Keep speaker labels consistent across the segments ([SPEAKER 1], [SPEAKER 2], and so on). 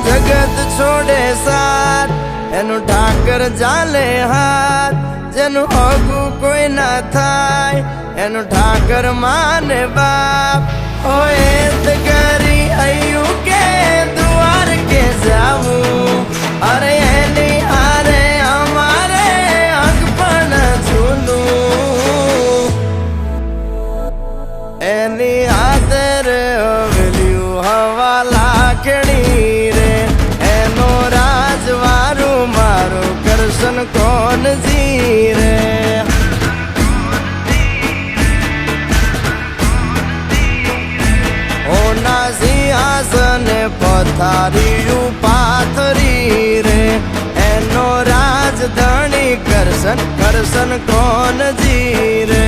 [SPEAKER 1] જગત છોડે સાથ એનું ઠાકર ચાલે હાથ, જેનું હગું કોઈ ના થાય એનું ઠાકર માને બાપ. હોય કરી આયું કે દ્વાર કે જાવું, અરે એની હારે અમારે હક પણ છૂલું, એની આદર હવેલ્યું હવા લાખણી રે, એનો રાજવારું મારું કરશન કોણ જીરે. ઓના સિંહાસને પથારીયું પાથરી રે, એનો રાજધણી કરશન કરશન કોણ જીરે.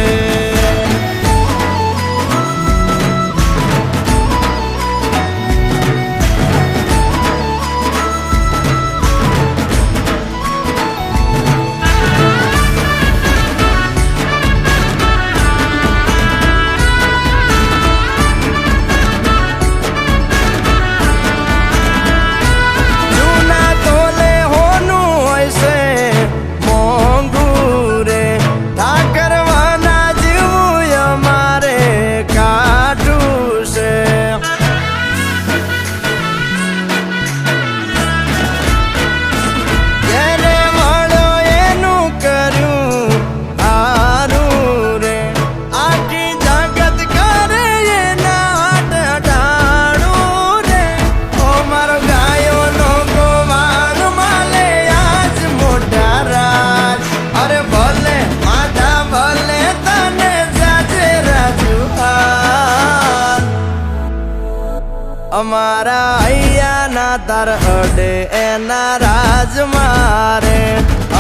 [SPEAKER 1] અમારા અહીંયાના તાર અડે એના રાજ મારે,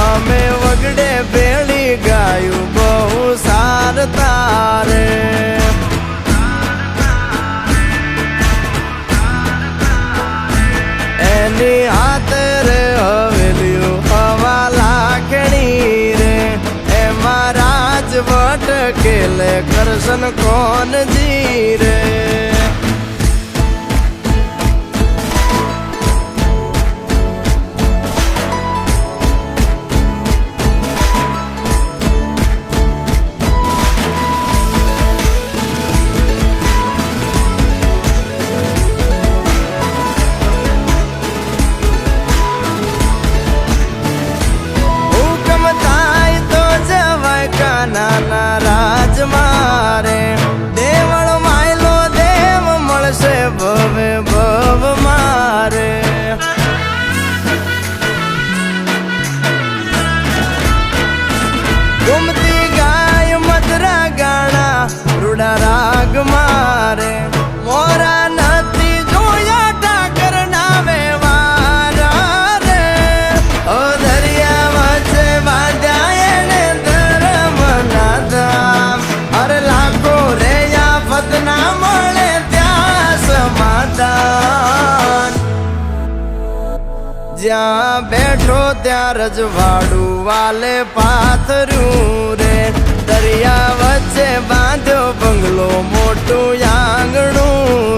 [SPEAKER 1] અમે વગડે ભેળી ગાયું બહુ સાર તારે. એની હાથરે હવેલ્યું હવા લાખણી રે, એમાં રાજવટ કેલે કરશન કોણ જીરે. નાના રાજ મારે, દેવળ માયલો દેવ મળશે ભવે ભવ મારે. ગુમતી ગાય મધરા ગાણા રૂડા રાગ મારે, મોરા નથી જોયા ઠાકર ના વ્યવહાર રે. ઓ દરિયા વચ્ચે બાંધ્યા એને ધર્મ ના ધામ, અરે લાખો રે આફત ના મળે ત્યાં સમાધાન. જ્યાં બેઠો ત્યાં રજવાડું વાલે પાથર્યું રે, દરિયા વચ્ચે બાંધ્યો બંગલો મોટું આંગણું